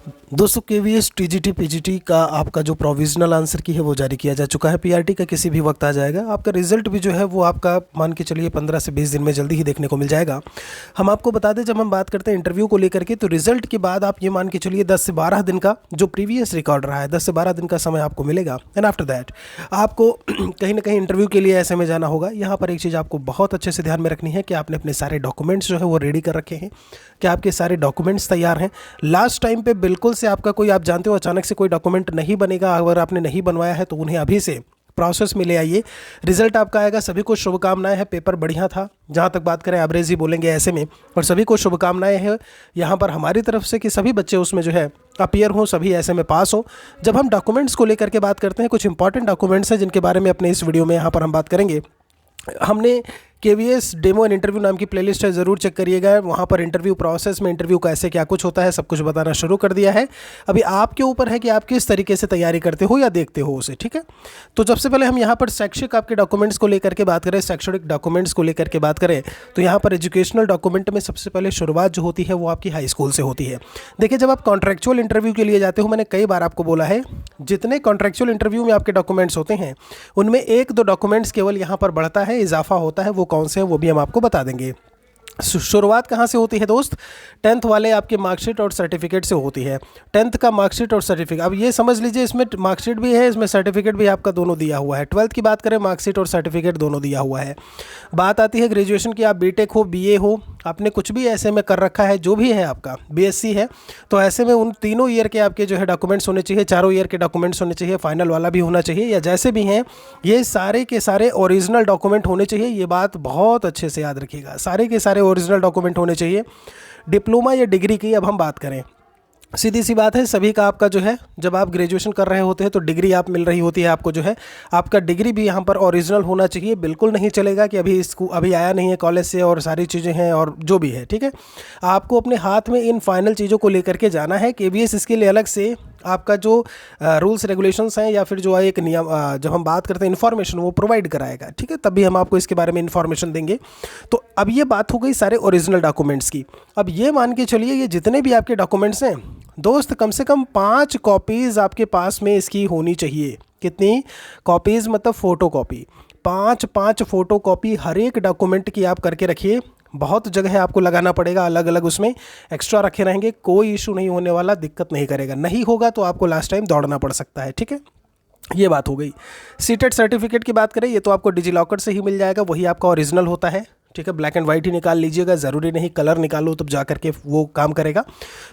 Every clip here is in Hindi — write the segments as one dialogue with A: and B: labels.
A: दोस्तों केवीएस टीजीटी पीजीटी का आपका जो प्रोविजनल आंसर की है वो जारी किया जा चुका है। पीआरटी का किसी भी वक्त आ जाएगा। आपका रिजल्ट भी जो है वो आपका मान के चलिए 15 से 20 दिन में जल्दी ही देखने को मिल जाएगा। हम आपको बता दें, जब हम बात करते हैं इंटरव्यू को लेकर के, तो रिजल्ट के बाद आप ये मान के चलिए 10 से 12 दिन का जो प्रीवियस रिकॉर्ड रहा है 10 से 12 दिन का समय आपको मिलेगा। एंड आफ्टर दैट आपको कहीं ना कहीं इंटरव्यू के लिए ऐसे में जाना होगा। यहाँ पर एक चीज़ आपको बहुत अच्छे से ध्यान में रखनी है कि आपने अपने सारे डॉक्यूमेंट्स जो है वो रेडी कर रखे हैं, कि आपके सारे डॉक्यूमेंट्स तैयार हैं। लास्ट टाइम पे बिल्कुल से आपका कोई, आप जानते हो अचानक से कोई डॉक्यूमेंट नहीं बनेगा। अगर आपने नहीं बनवाया है तो उन्हें अभी से प्रोसेस में ले आइए। रिजल्ट आपका आएगा। सभी को शुभकामनाएं हैं। पेपर बढ़िया था, जहाँ तक बात करें एवरेज ही बोलेंगे ऐसे में, और सभी को शुभकामनाएं हैं यहाँ पर हमारी तरफ से कि सभी बच्चे उसमें जो है अपीयर हों, सभी ऐसे में पास हों। जब हम डॉक्यूमेंट्स को लेकर के बात करते हैं, कुछ इंपॉर्टेंट डॉक्यूमेंट्स हैं जिनके बारे में अपने इस वीडियो में यहाँ पर हम बात करेंगे। हमने केवीएस डेमो एंड इंटरव्यू नाम की प्लेलिस्ट है, ज़रूर चेक करिएगा। वहाँ पर इंटरव्यू प्रोसेस में इंटरव्यू कैसे क्या कुछ होता है सब कुछ बताना शुरू कर दिया है। अभी आपके ऊपर है कि आप किस तरीके से तैयारी करते हो या देखते हो उसे, ठीक है। तो सबसे पहले हम यहाँ पर शैक्षिक आपके डॉक्यूमेंट्स को लेकर के बात करें, शैक्षणिक डॉक्यूमेंट्स को लेकर के बात करें, तो यहाँ पर एजुकेशनल डॉक्यूमेंट में सबसे पहले शुरुआत जो होती है वो आपकी हाई स्कूल से होती है। देखिए, जब आप कॉन्ट्रेक्चुअल इंटरव्यू के लिए जाते हो, मैंने कई बार आपको बोला है, जितने कॉन्ट्रेक्चुअल इंटरव्यू में आपके डॉक्यूमेंट्स होते हैं उनमें एक दो डॉक्यूमेंट्स केवल यहाँ पर बढ़ता है, इजाफा होता है। वो कौन से हैं वो भी हम आपको बता देंगे। शुरुआत कहाँ से होती है दोस्त? 10th वाले आपके मार्कशीट और सर्टिफिकेट से होती है। 10th का मार्कशीट और सर्टिफिकेट, अब ये समझ लीजिए इसमें मार्कशीट भी है, इसमें सर्टिफिकेट भी आपका दोनों दिया हुआ है। 12th की बात करें, मार्कशीट और सर्टिफिकेट दोनों दिया हुआ है। बात आती है ग्रेजुएशन की, आप बीटेक हो, बीए हो, आपने कुछ भी ऐसे में कर रखा है, जो भी है आपका बीएससी है, तो ऐसे में उन तीनों ईयर के आपके जो है डॉक्यूमेंट्स होने चाहिए, चारों ईयर के डॉक्यूमेंट्स होने चाहिए, फाइनल वाला भी होना चाहिए, या जैसे भी हैं ये सारे के सारे ओरिजिनल डॉक्यूमेंट होने चाहिए। ये बात बहुत अच्छे से याद रखिएगा, सारे के सारे ओरिजिनल डॉक्यूमेंट होने चाहिए। डिप्लोमा या डिग्री की अब हम बात करें, सीधी सी बात है, सभी का आपका जो है, जब आप ग्रेजुएशन कर रहे होते हैं तो डिग्री आप मिल रही होती है आपको, जो है आपका डिग्री भी यहाँ पर ओरिजिनल होना चाहिए। बिल्कुल नहीं चलेगा कि अभी आया नहीं है कॉलेज से और सारी चीज़ें हैं और जो भी है, ठीक है। आपको अपने हाथ में इन फाइनल चीज़ों को लेकर के जाना है। केवीएस इसके लिए अलग से आपका जो रूल्स रेगुलेशंस हैं या फिर जो एक नियम, जब हम बात करते हैं इन्फॉर्मेशन, वो प्रोवाइड कराएगा, ठीक है। तभी हम आपको इसके बारे में इन्फॉर्मेशन देंगे। तो अब ये बात हो गई सारे ओरिजिनल डॉक्यूमेंट्स की। अब ये मान के चलिए, ये जितने भी आपके डॉक्यूमेंट्स हैं दोस्त, कम से कम 5 कॉपीज़ आपके पास में इसकी होनी चाहिए। कितनी कॉपीज़? मतलब फ़ोटो कॉपी, 5 फ़ोटो कॉपी हर एक डॉक्यूमेंट की आप करके रखिए। बहुत जगह आपको लगाना पड़ेगा, अलग अलग उसमें एक्स्ट्रा रखे रहेंगे, कोई इशू नहीं होने वाला, दिक्कत नहीं करेगा। नहीं होगा तो आपको लास्ट टाइम दौड़ना पड़ सकता है, ठीक है। ये बात हो गई। सीटेट सर्टिफिकेट की बात करें, ये तो आपको डिजिलॉकर से ही मिल जाएगा, वही आपका ओरिजिनल होता है, ठीक है। ब्लैक एंड वाइट ही निकाल लीजिएगा, ज़रूरी नहीं कलर निकालो तब जा करके वो काम करेगा।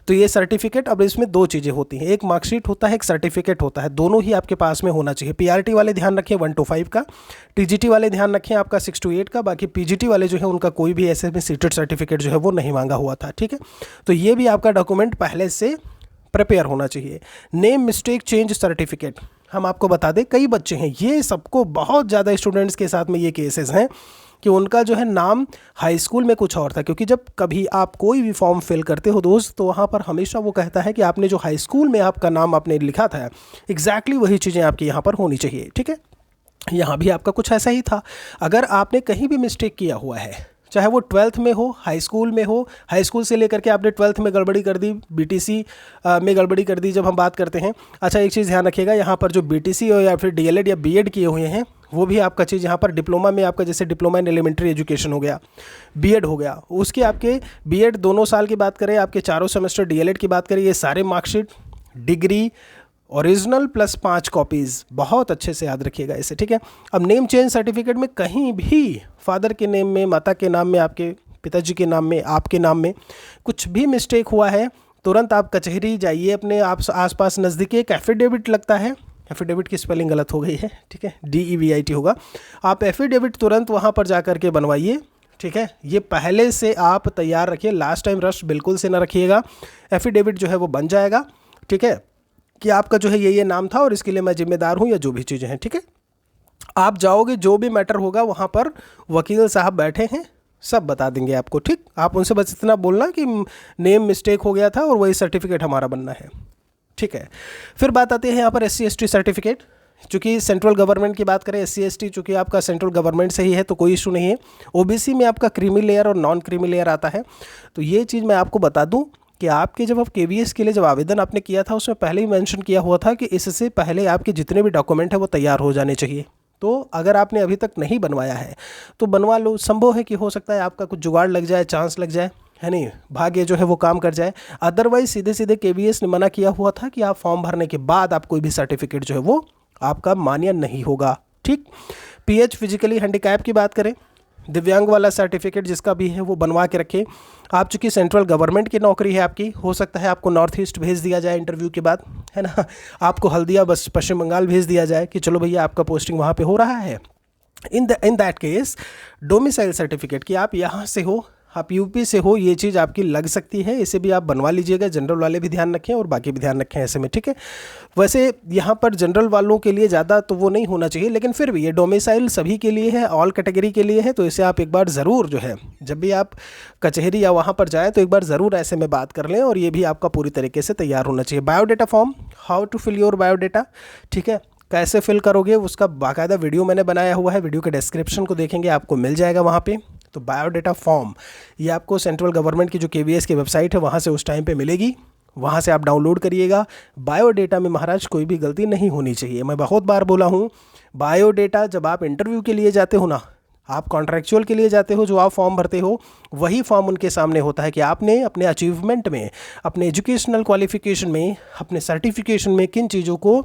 A: तो ये सर्टिफिकेट, अब इसमें दो चीज़ें होती हैं, एक मार्कशीट होता है, एक सर्टिफिकेट होता है, दोनों ही आपके पास में होना चाहिए। पीआरटी वाले ध्यान रखें 1 to 5 का, टीजीटी वाले ध्यान रखें आपका 6 to 8 का, बाकी पीजीटी वाले जो है उनका कोई भी ऐसे में सीटेट सर्टिफिकेट जो है वो नहीं मांगा हुआ था, ठीक है। तो ये भी आपका डॉक्यूमेंट पहले से प्रिपेयर होना चाहिए। नेम मिस्टेक चेंज सर्टिफिकेट, हम आपको बता दें, कई बच्चे हैं, ये सबको बहुत ज़्यादा स्टूडेंट्स के साथ में ये केसेस हैं कि उनका जो है नाम हाई स्कूल में कुछ और था। क्योंकि जब कभी आप कोई भी फॉर्म फिल करते हो दोस्त, तो वहाँ पर हमेशा वो कहता है कि आपने जो हाई स्कूल में आपका नाम आपने लिखा था, एग्जैक्टली वही चीज़ें आपकी यहाँ पर होनी चाहिए, ठीक है। यहाँ भी आपका कुछ ऐसा ही था। अगर आपने कहीं भी मिस्टेक किया हुआ है, चाहे वो 12th में हो, हाई स्कूल में हो, हाई स्कूल से लेकर के आपने 12th में गड़बड़ी कर दी, बीटीसी में गड़बड़ी कर दी, जब हम बात करते हैं। अच्छा, एक चीज़ ध्यान रखिएगा, यहाँ पर जो बीटीसी हो या फिर डीएलएड या बीएड किए हुए हैं, वो भी आपका चीज़ यहाँ पर डिप्लोमा में आपका, जैसे डिप्लोमा इन एलिमेंट्री एजुकेशन हो गया, बीएड हो गया, उसके आपके बीएड 2 साल की बात करें, आपके 4 सेमेस्टर डीएलएड की बात करें, ये सारे marksheet, degree, original plus 5 copies, बहुत अच्छे से याद रखिएगा इसे, ठीक है। अब नेम चेंज सर्टिफिकेट में कहीं भी फादर के नेम में, माता के नाम में, आपके पिताजी के नाम में, आपके नाम में कुछ भी मिस्टेक हुआ है, तुरंत आप कचहरी जाइए, अपने आप आसपास नज़दीकी एक एफिडेविट लगता है, एफिडेविट की स्पेलिंग गलत हो गई है, ठीक है, DEVIT होगा, आप एफिडेविट तुरंत वहाँ पर जा कर के बनवाइए, ठीक है। ये पहले से आप तैयार रखिए, लास्ट टाइम रश बिल्कुल से ना रखिएगा। एफिडेविट जो है वो बन जाएगा, ठीक है, कि आपका जो है ये नाम था और इसके लिए मैं जिम्मेदार हूँ, या जो भी चीज़ें हैं, ठीक है। आप जाओगे, जो भी मैटर होगा वहाँ पर वकील साहब बैठे हैं, सब बता देंगे आपको, ठीक। आप उनसे बस इतना बोलना कि नेम मिस्टेक हो गया था और वही सर्टिफिकेट हमारा बनना है, ठीक है। फिर बात आती है यहाँ पर SC ST सर्टिफिकेट। चूँकि सेंट्रल गवर्नमेंट की बात करें, SC ST चूँकि आपका सेंट्रल गवर्नमेंट से ही है तो कोई इशू नहीं है। OBC में आपका क्रीमी लेयर और नॉन क्रीमी लेयर आता है। तो ये चीज़ मैं आपको बता दूं कि आपके जब आप KVS के लिए जब आवेदन आपने किया था उसमें पहले ही मेंशन किया हुआ था कि इससे पहले आपके जितने भी डॉक्यूमेंट हैं वो तैयार हो जाने चाहिए। तो अगर आपने अभी तक नहीं बनवाया है तो बनवा लो। संभव है कि हो सकता है आपका कुछ जुगाड़ लग जाए, चांस लग जाए, है नहीं, भाग्य जो है वो काम कर जाए। अदरवाइज सीधे सीधे KVS ने मना किया हुआ था कि आप फॉर्म भरने के बाद आप कोई भी सर्टिफिकेट जो है वो आपका मान्य नहीं होगा। ठीक। PH फिजिकली हैंडीकैप की बात करें, दिव्यांग वाला सर्टिफिकेट जिसका भी है वो बनवा के रखें। आप चूंकि सेंट्रल गवर्नमेंट की नौकरी है आपकी, हो सकता है आपको नॉर्थ ईस्ट भेज दिया जाए इंटरव्यू के बाद, है ना, आपको हल्दिया बस पश्चिम बंगाल भेज दिया जाए कि चलो भैया आपका पोस्टिंग वहाँ पे हो रहा है। In that case domicile certificate कि आप यहाँ से हो, आप यूपी से हो, ये चीज़ आपकी लग सकती है, इसे भी आप बनवा लीजिएगा। जनरल वाले भी ध्यान रखें और बाकी भी ध्यान रखें ऐसे में, ठीक है। वैसे यहाँ पर जनरल वालों के लिए ज़्यादा तो वो नहीं होना चाहिए, लेकिन फिर भी ये डोमिसाइल सभी के लिए है, ऑल कैटेगरी के लिए है, तो इसे आप एक बार ज़रूर जो है जब भी आप कचहरी या वहाँ पर जाएँ तो एक बार ज़रूर ऐसे में बात कर लें, और ये भी आपका पूरी तरीके से तैयार होना चाहिए। Biodata form, how to fill your biodata, ठीक है, कैसे फिल करोगे उसका बाकायदा वीडियो मैंने बनाया हुआ है, वीडियो के डिस्क्रिप्शन को देखेंगे आपको मिल जाएगा वहाँ पे। तो बायोडेटा फॉर्म ये आपको सेंट्रल गवर्नमेंट की जो KVS की वेबसाइट है वहाँ से उस टाइम पे मिलेगी, वहाँ से आप डाउनलोड करिएगा। बायोडेटा में महाराज कोई भी गलती नहीं होनी चाहिए। मैं बहुत बार बोला हूँ, बायोडेटा जब आप इंटरव्यू के लिए जाते हो ना, आप कॉन्ट्रैक्चुअल के लिए जाते हो, जो आप फॉर्म भरते हो वही फॉर्म उनके सामने होता है कि आपने अपने अचीवमेंट में, अपने एजुकेशनल क्वालिफिकेशन में, अपने सर्टिफिकेशन में किन चीज़ों को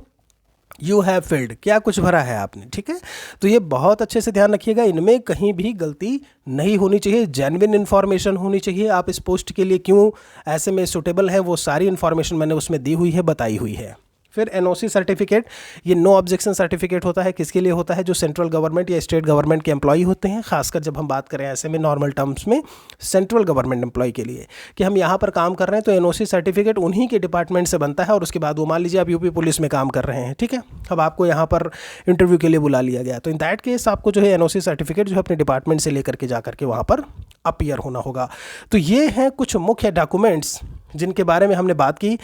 A: यू हैव फिल्ड, क्या कुछ भरा है आपने, ठीक है। तो ये बहुत अच्छे से ध्यान रखिएगा, इनमें कहीं भी गलती नहीं होनी चाहिए, जेन्युइन इन्फॉर्मेशन होनी चाहिए। आप इस पोस्ट के लिए क्यों ऐसे में सूटेबल है वो सारी इन्फॉर्मेशन मैंने उसमें दी हुई है, बताई हुई है। फिर NOC सर्टिफिकेट, ये नो ऑब्जेक्शन सर्टिफिकेट होता है। किसके लिए होता है? जो सेंट्रल गवर्नमेंट या स्टेट गवर्नमेंट के एम्प्लॉई होते हैं, खासकर जब हम बात करें ऐसे में नॉर्मल टर्म्स में सेंट्रल गवर्नमेंट एम्प्लॉय के लिए कि हम यहाँ पर काम कर रहे हैं, तो NOC सर्टिफिकेट उन्हीं के डिपार्टमेंट से बनता है। और उसके बाद वो मान लीजिए आप यूपी पुलिस में काम कर रहे हैं, ठीक है, अब आपको यहाँ पर इंटरव्यू के लिए बुला लिया गया, तो इन दैट केस आपको जो है NOC सर्टिफिकेट जो है अपने डिपार्टमेंट से लेकर के जा करके वहाँ पर अपीयर होना होगा। तो ये हैं कुछ मुख्य डॉक्यूमेंट्स जिनके बारे में हमने बात की।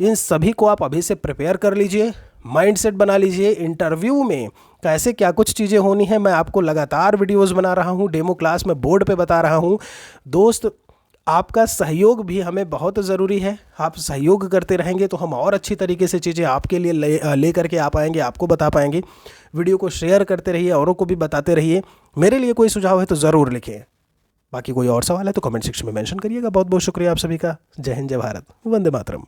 A: इन सभी को आप अभी से प्रिपेयर कर लीजिए, माइंडसेट बना लीजिए। इंटरव्यू में कैसे क्या कुछ चीज़ें होनी है, मैं आपको लगातार वीडियोस बना रहा हूँ, डेमो क्लास में बोर्ड पे बता रहा हूँ। दोस्त, आपका सहयोग भी हमें बहुत ज़रूरी है। आप सहयोग करते रहेंगे तो हम और अच्छी तरीके से चीज़ें आपके लिए ले करके आ पाएंगे, आपको बता पाएंगे। वीडियो को शेयर करते रहिए, औरों को भी बताते रहिए। मेरे लिए कोई सुझाव है तो ज़रूर लिखें। बाकी कोई और सवाल है तो कमेंट सेक्शन में मेंशन करिएगा। बहुत बहुत शुक्रिया आप सभी का। जय हिंद, जय भारत, वंदे मातरम।